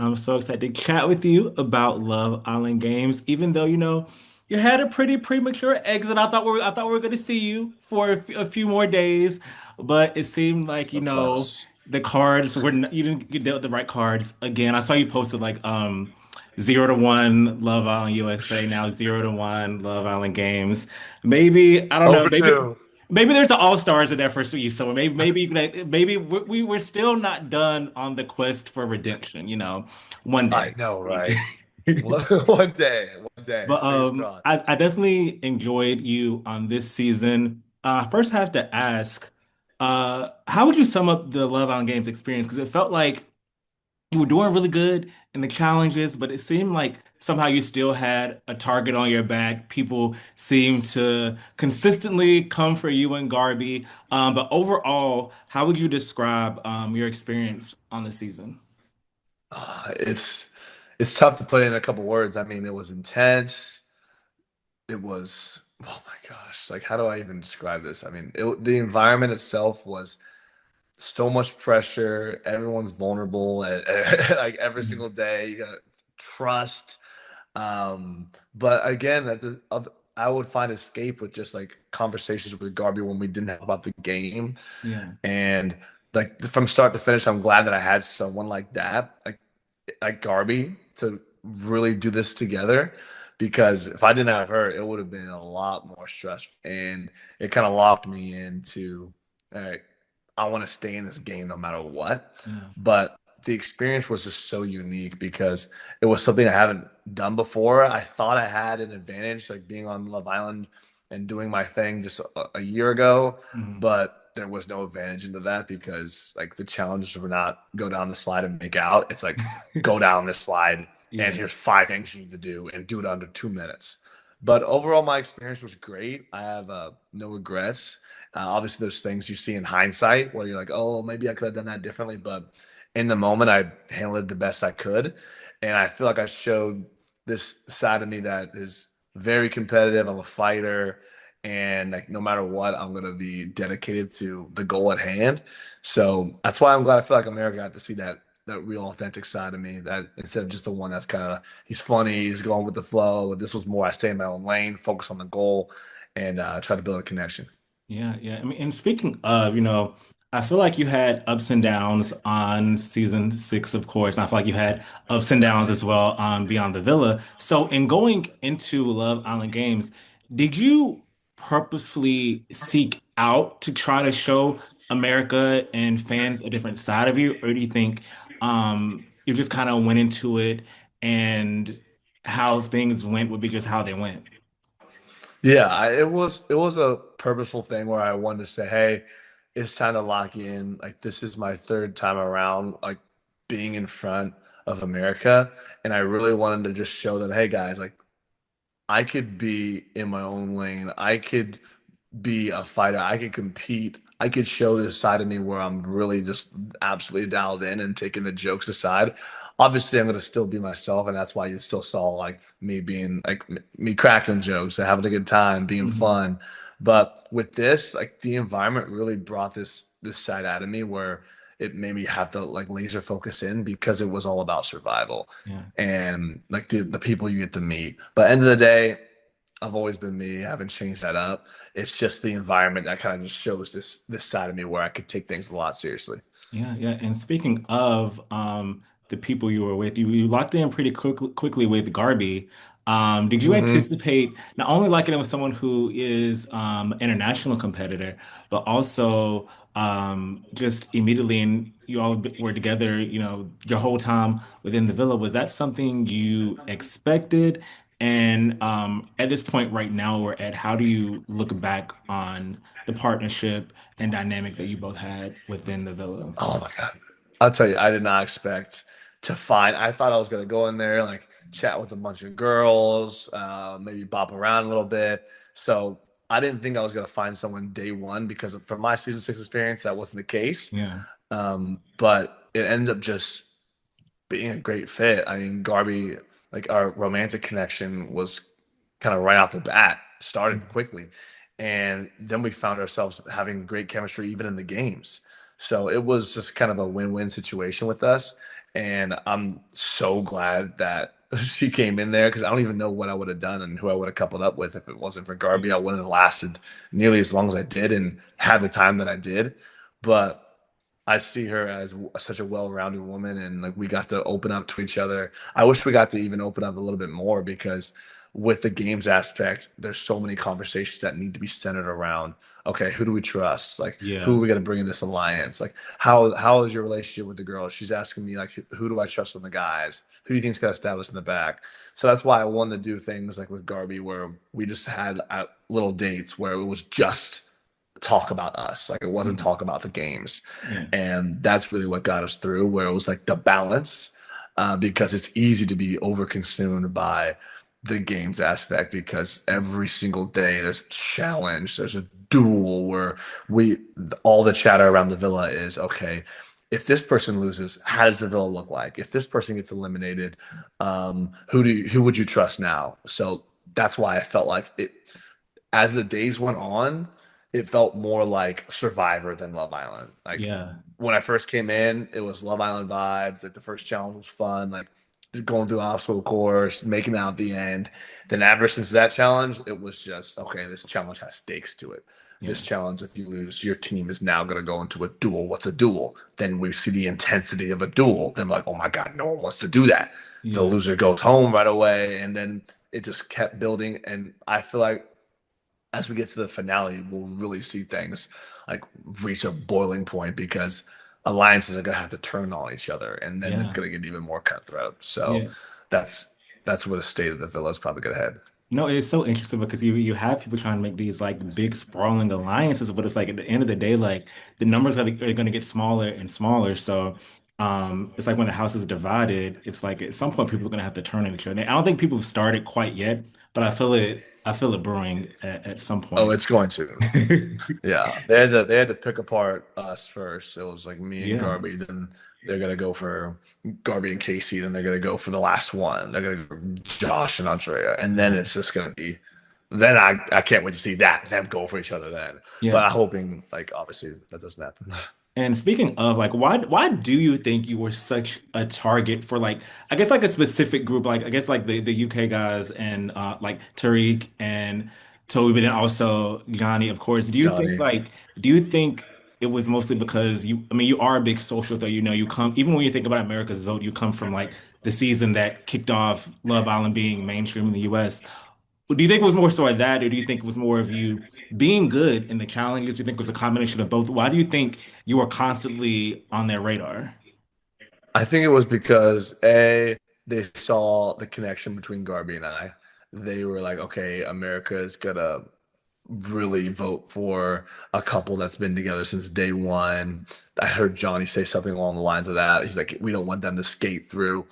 I'm so excited to chat with you about Love Island games. Even though, you had a pretty premature exit. I thought we were going to see you for a few more days, but it seemed like, So close. the cards were not, you didn't get dealt the right cards. Again, I saw you posted like 0-1 Love Island USA, now 0-1 Love Island games. Maybe, I don't know, Over maybe two. maybe there's an all-stars in there for you, so maybe we're still not done on the quest for redemption, one I day. know, One right? day. One day. But Fingers crossed. I definitely enjoyed you on this season. First I have to ask, how would you sum up the Love Island Games experience? Because it felt like you were doing really good in the challenges, but it seemed like somehow you still had a target on your back. People seemed to consistently come for you and Garby. But overall, how would you describe your experience on the season? Uh, it's it's tough to put in a couple words. I mean, it was intense. It was, oh my gosh, like how do I even describe this? I mean, the environment itself was so much pressure. Everyone's vulnerable, like every Mhm. single day. You got trust. But again, I would find escape with just like conversations with Garby when we didn't have about the game, Yeah. and like from start to finish, I'm glad that I had someone like that, like Garby, to really do this together. Because if I didn't have her, it would have been a lot more stressful, and it kind of locked me into, all right, I want to stay in this game no matter what. Yeah. But the experience was just so unique because it was something I haven't done before. I thought I had an advantage, like being on Love Island and doing my thing just a year ago, Mhm. but there was no advantage into that because like the challenges were not go down the slide and make out. It's like go down this slide and Yeah. here's 5 things you need to do and do it under 2 minutes. But overall, my experience was great. I have no regrets. Obviously, there's things you see in hindsight where you're like, oh, maybe I could have done that differently. But in the moment, I handled it the best I could. And I feel like I showed this side of me that is very competitive. I'm a fighter. And like, no matter what, I'm going to be dedicated to the goal at hand. So that's why I'm glad I feel like America got to see that real authentic side of me, that instead of just the one that's kind of he's funny, he's going with the flow. This was more I stay in my own lane, focus on the goal, and try to build a connection. Yeah, yeah. I mean, and speaking of, I feel like you had ups and downs on season six, of course. And I feel like you had ups and downs as well on Beyond the Villa. So, in going into Love Island Games, did you purposefully seek out to try to show America and fans a different side of you, or do you think you just kind of went into it and how things went would be just how they went? Yeah, it was a purposeful thing where I wanted to say, hey, it's time to lock in. Like this is my third time around, like being in front of America, and I really wanted to just show them, hey guys, like I could be in my own lane. I could be a fighter. I could compete. I could show this side of me where I'm really just absolutely dialed in and taking the jokes aside. Obviously, I'm going to still be myself, and that's why you still saw like me being like me cracking jokes and having a good time, being Hmm. fun. But with this, like the environment really brought this side out of me where it made me have to like laser focus in because it was all about survival Yeah. and like the people you get to meet. But end of the day, I've always been me. I haven't changed that up. It's just the environment that kind of just shows this side of me where I could take things a lot seriously. Yeah, yeah. And speaking of the people you were with, you locked in pretty quickly with Garby. Did you Hmm. anticipate not only locking in with someone who is international competitor, but also just immediately and you all were together, your whole time within the villa. Was that something you expected? And at this point right now we're at, how do you look back on the partnership and dynamic that you both had within the villa? Oh my God. I'll tell you, I did not expect to find. I thought I was gonna go in there, like chat with a bunch of girls, maybe bop around a little bit. So I didn't think I was gonna find someone day one because from my season six experience, that wasn't the case. Yeah. But it ended up just being a great fit. I mean, Garby, like our romantic connection was kind of right off the bat, started quickly. And then we found ourselves having great chemistry even in the games. So it was just kind of a win-win situation with us. And I'm so glad that she came in there because I don't even know what I would have done and who I would have coupled up with if it wasn't for Garby. I Yeah. wouldn't have lasted nearly as long as I did and had the time that I did. But I see her as such a well-rounded woman, and like we got to open up to each other. I wish we got to even open up a little bit more because with the games aspect, there's so many conversations that need to be centered around, okay, who do we trust? Like, who are Yeah. we going to bring in this alliance? Like, how is your relationship with the girls? She's asking me like, who do I trust from the guys? Who do you think's got established in the back? So that's why I wanted to do things like with Garby, where we just had little dates where it was just talk about us. Like it wasn't Mhm. talk about the games. Yeah. And that's really what got us through, where it was like the balance, because it's easy to be overconsumed by the games aspect because every single day there's a challenge, there's a duel where we all the chatter around the villa is okay. If this person loses, how does the villa look like? If this person gets eliminated, who would you trust now? So that's why I felt like it as the days went on, it felt more like Survivor than Love Island. Like Yeah. when I first came in, it was Love Island vibes. Like the first challenge was fun, like just going through an obstacle course, making it out at the end. Then ever since that challenge, it was just okay. This challenge has stakes to it. This Yeah. challenge, if you lose, your team is now going to go into a duel. What's a duel? Then we see the intensity of a duel. Then we're like, oh my god, no one wants to do that. The Yeah. loser goes home right away, and then it just kept building. And I feel like as we get to the finale, we'll really see things like reach a boiling point because alliances are going to have to turn on each other, and then it's Yeah. going to get even more cutthroat. So Yeah. that's that's where the state of the villa is probably going to head. No, it's so interesting because you have people trying to make these like big sprawling alliances, but it's like at the end of the day, like the numbers are going to get smaller and smaller. So it's like when the house is divided, it's like at some point people are going to have to turn on each other. And I don't think people have started quite yet, but I feel it brewing at some Oh, point. it's going to. Yeah, they had to pick apart us first. It was like me and Yeah, Garby. Then they're gonna go for Garby and Casey. Then they're gonna go for the last one. They're gonna go Josh and Andrea, and then yeah, it's just gonna be. Then I can't wait to see that them go for each other. Then, but yeah. I'm hoping like obviously that doesn't happen. And speaking of like, why do you think you were such a target for like I guess like a specific group like I guess like the UK guys and like Tariq and Toby, but then also Johnny, of course. Johnny, Do you think it was mostly because you I mean you are a big social though, you know, you come even when you think about America's Vote, you come from like the season that kicked off Love Island being mainstream in the US. Do you think it was more so like that, or do you think it was more of you being good in the challenges? Do you think it was a combination of both? Why do you think you were constantly on their radar? I think it was because A, they saw the connection between Garby and I. They were like, okay, America is gonna really vote for a couple that's been together since day one. I heard Johnny say something along the lines of that. He's like, we don't want them to skate through.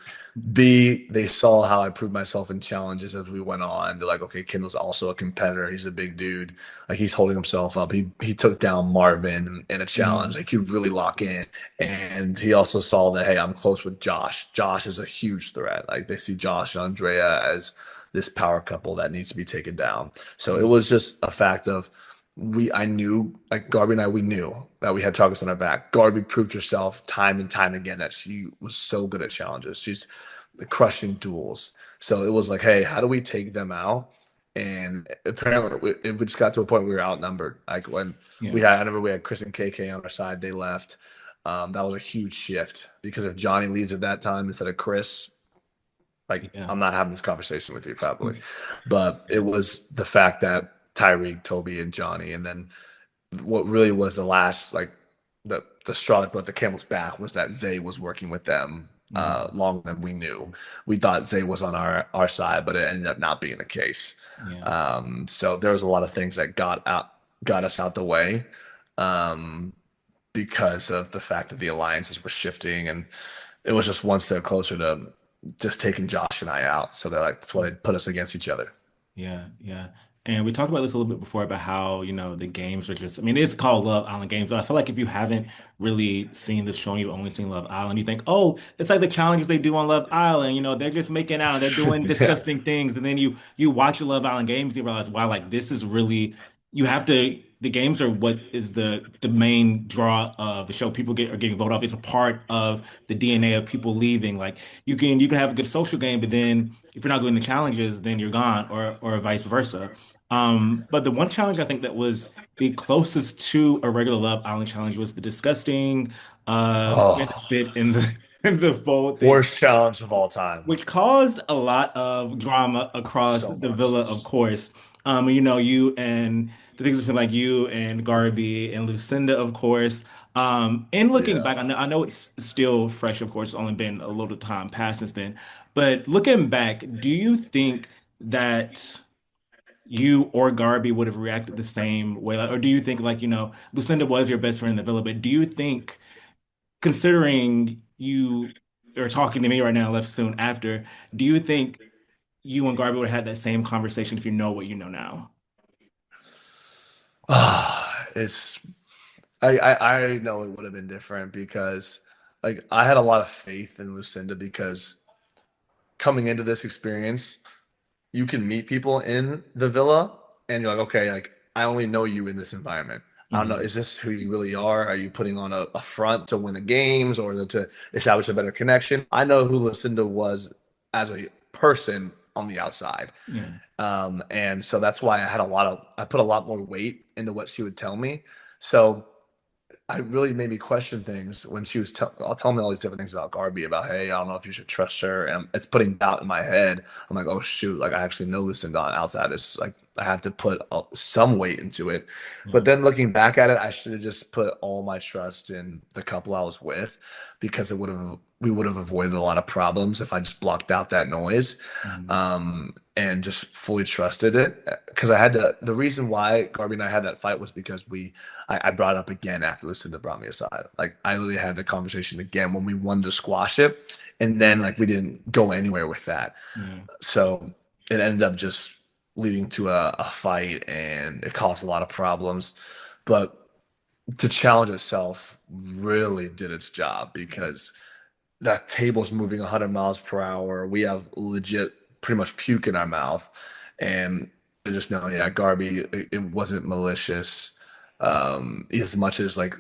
B, they saw how I proved myself in challenges as we went on. They're like, okay, Kendall's also a competitor. He's a big dude. Like he's holding himself up. He took down Marvin in a Yeah, challenge. Like he could really lock in. And he also saw that, hey, I'm close with Josh. Josh is a huge threat. Like they see Josh and Andrea as this power couple that needs to be taken down. So it yeah, was just a fact of I knew like Garby and I we knew that we had targets on our back. Garby proved herself time and time again that she was so good at challenges. She's crushing duels. So it was like, hey, how do we take them out? And apparently, we just got to a point where we were outnumbered. Like when yeah, I remember we had Chris and KK on our side. They left. That was a huge shift because if Johnny leaves at that time instead of Chris, like yeah, I'm not having this conversation with you probably. But it was the fact that Tyreek, Toby, and Johnny, and then what really was the last like the straw that brought the camel's back was that Zay was working with them yeah, longer than we knew. We thought Zay was on our side, but it ended up not being the case. yeah. So there was a lot of things that got us out the way um, because of the fact that the alliances were shifting, and it was just one step closer to just taking Josh and I out. So they're like that's why they put us against each other. Yeah, yeah. And we talked about this a little bit before about how, you know, the games are just, I mean, it's called Love Island Games. But I feel like if you haven't really seen this show and you've only seen Love Island, you think, oh, it's like the challenges they do on Love Island. You know, they're just making out, they're doing Yeah. disgusting things. And then you watch the Love Island Games, you realize, wow, like this is really you have to the games are what is the main draw of the show. People are getting voted off. It's a part of the DNA of people leaving. Like you can have a good social game, but then if you're not doing the challenges, then you're gone, or vice versa. But the one challenge I think that was the closest to a regular Love Island challenge was the disgusting we had to Oh, spit in the in the bowl thing, worst challenge of all time. which caused a lot of drama across So the much. villa, of course. You and the things between like you and Garby and Lucinda, of course. And looking back, Yeah. I know it's still fresh, of course, it's only been a little time past since then. But looking back, do you think that you or Garby would have reacted the same way? Like, or do you think like, Lucinda was your best friend in the villa, but do you think considering you are talking to me right now, left soon after, do you think you and Garby would have had that same conversation if you know what you know now? It's I know it would have been different because like I had a lot of faith in Lucinda because coming into this experience, you can meet people in the villa and you're like, okay, like I only know you in this environment. I don't know, Hmm. is this who you really are? Are you putting on a front to win the games or to establish a better connection? I know who Lucinda was as a person on the outside. Yeah. And so that's why I put a lot more weight into what she would tell me. So I really made me question things when she was telling me all these different things about Garby, about, hey, I don't know if you should trust her. And it's putting doubt in my head. I'm like, oh, shoot. Like, I actually know Lucinda on outside. It's like, I have to put some weight into it. But Yeah. then looking back at it, I should have just put all my trust in the couple I was with because we would have avoided a lot of problems if I just blocked out that noise Mhm. and just fully trusted it. Because I had to, the reason why Garby and I had that fight was because I brought it up again after Lucinda brought me aside. Like I literally had the conversation again when we wanted to squash it, and then like we didn't go anywhere with that. Yeah. So it ended up just leading to a fight, and it caused a lot of problems. But the challenge itself really did its job because that table's moving 100 miles per hour. We have legit pretty much puke in our mouth, and I just know, yeah, Garby, it wasn't malicious as much as like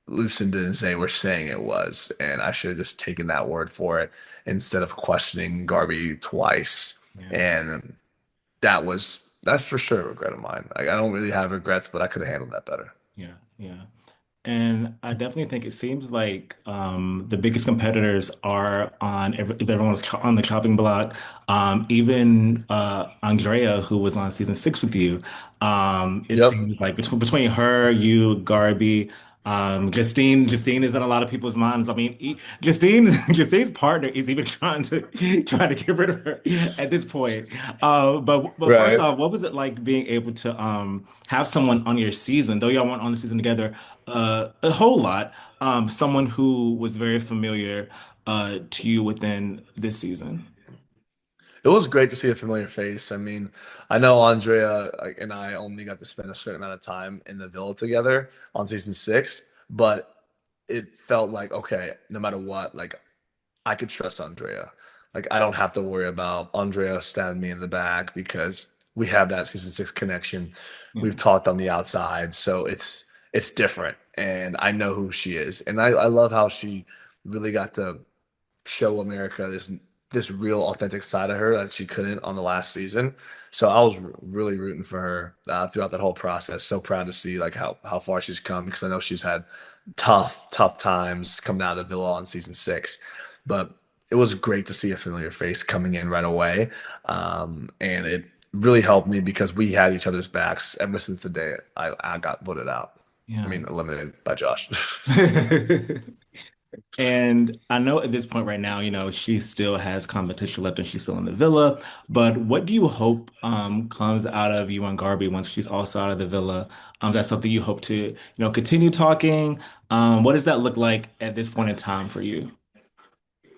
Lucinda and Zay were saying it was, and I should have just taken that word for it instead of questioning Garby twice. Yeah. And that's for sure a regret of mine. Like I don't really have regrets, but I could have handled that better. Yeah. Yeah. And I definitely think it seems like the biggest competitors are if everyone's on the chopping block. Even Andrea, who was on season 6 with you, it Yep. seems like between her, you, Garby, Justine is in a lot of people's minds. I mean, Justine's partner is even trying to get rid of her at this point. But first Right. off, what was it like being able to have someone on your season, though y'all weren't on the season together? A whole lot. Someone who was very familiar to you within this season. It was great to see a familiar face. I mean, I know Andrea and I only got to spend a certain amount of time in the villa together on season 6, but it felt like, okay, no matter what, like I could trust Andrea. Like I don't have to worry about Andrea stabbing me in the back because we have that season 6 connection. Yeah, We've talked on the outside, so it's different, and I know who she is, and I love how she really got to show America this real authentic side of her that she couldn't on the last season. So I was really rooting for her throughout that whole process. So proud to see like how far she's come because I know she's had tough times coming out of the villa on season 6, but it was great to see a familiar face coming in right away, and it really helped me because we had each other's backs ever since the day I got voted out. I yeah. mean, eliminated by Josh. And I know at this point right now, she still has competition left and she's still in the villa. But what do you hope comes out of you and Garby once she's also out of the villa? That's something you hope to, continue talking. What does that look like at this point in time for you?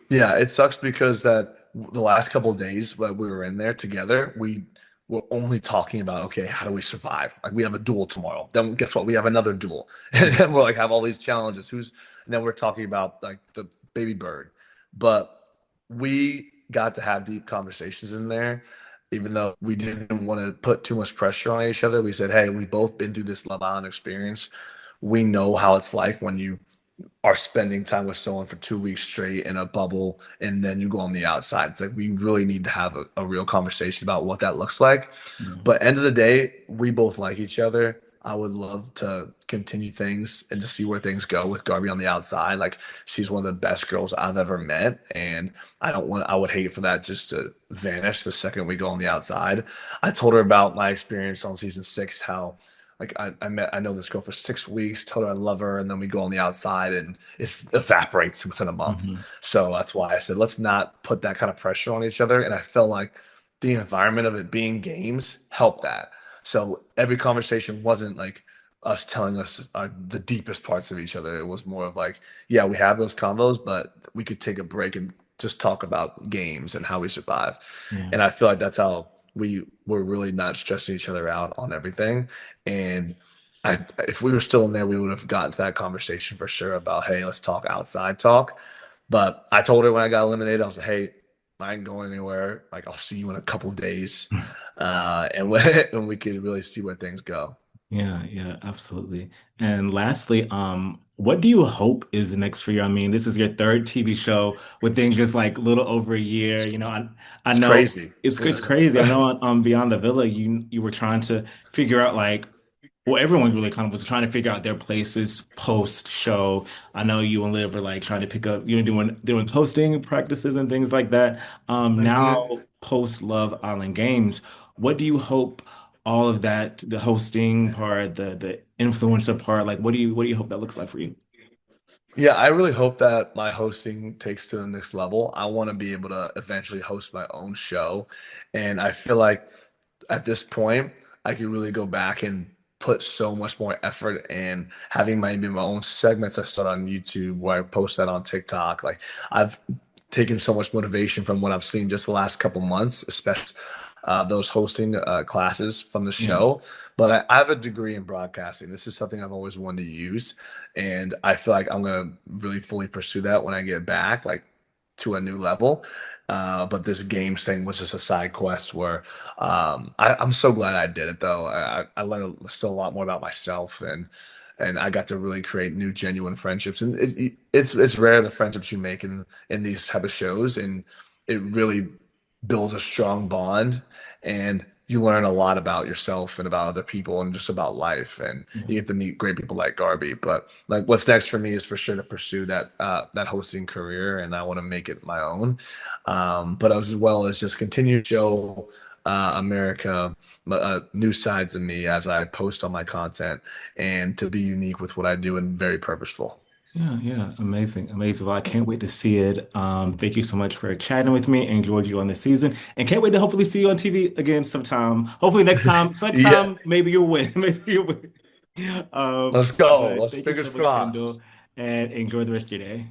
Yeah, it sucks because that the last couple of days that we were in there together, we were only talking about, okay, how do we survive? Like we have a duel tomorrow. Then guess what? We have another duel. And then we're like have all these challenges. And then we're talking about like the baby bird. But we got to have deep conversations in there. even though we didn't want to put too much pressure on each other. We said, hey, we both been through this Love Island experience. We know how it's like when you are spending time with someone for 2 weeks straight in a bubble and then you go on the outside. It's like we really need to have a real conversation about what that looks like. Yeah. But end of the day, we both like each other. I would love to continue things and to see where things go with Garby on the outside. Like she's one of the best girls I've ever met, and I would hate for that just to vanish the second we go on the outside. I told her about my experience on season 6, how like I know this girl for 6 weeks, told her I love her, and then we go on the outside and it evaporates within a month. Hmm. So that's why I said let's not put that kind of pressure on each other. And I felt like the environment of it being games helped that. So every conversation wasn't like us telling us the deepest parts of each other. It was more of like, yeah, we have those combos, but we could take a break and just talk about games and how we survive. Yeah. And I feel like that's how we were really not stressing each other out on everything. And if we were still in there, we would have gotten to that conversation for sure about, hey, let's talk outside talk. But I told her when I got eliminated, I was like, hey, I ain't going anywhere. Like, I'll see you in a couple of days. And when we could really see where things go. Yeah, yeah, absolutely. And lastly, what do you hope is next for you? I mean, this is your third TV show within just like a little over a year. I It's know crazy. it's Yeah. crazy. I know on Beyond the Villa, you were trying to figure out like, well, everyone really kind of was trying to figure out their places post show. I know you and Liv were like trying to pick up, doing hosting practices and things like that. Mhm. Now post Love Island Games, what do you hope? All of that, the hosting part, the influencer part, like what do you hope that looks like for you? Yeah, I really hope that my hosting takes to the next level. I want to be able to eventually host my own show. And I feel like at this point, I can really go back and put so much more effort in having maybe my own segments I start on YouTube where I post that on TikTok. Like I've taken so much motivation from what I've seen just the last couple months, especially those hosting classes from the Yeah. show. But I have a degree in broadcasting. This is something I've always wanted to use, and I feel like I'm gonna really fully pursue that when I get back, like to a new level. But this games thing was just a side quest where I'm so glad I did it though. I learned still a lot more about myself and I got to really create new genuine friendships. And it's rare the friendships you make in these type of shows, and it really builds a strong bond. And you learn a lot about yourself and about other people and just about life. And you get to meet great people like Garby. But like what's next for me is for sure to pursue that hosting career, and I want to make it my own. But as well as just continue to show America new sides of me as I post on my content, and to be unique with what I do and very purposeful. Yeah, yeah, amazing, amazing. Well, I can't wait to see it. Thank you so much for chatting with me. Enjoyed you on this season, and can't wait to hopefully see you on TV again sometime. Hopefully next time. So next Yeah, time, maybe you'll win. Maybe you'll win. let's go. But Let's thank you fingers so much, crossed. Kendall, and enjoy the rest of your day.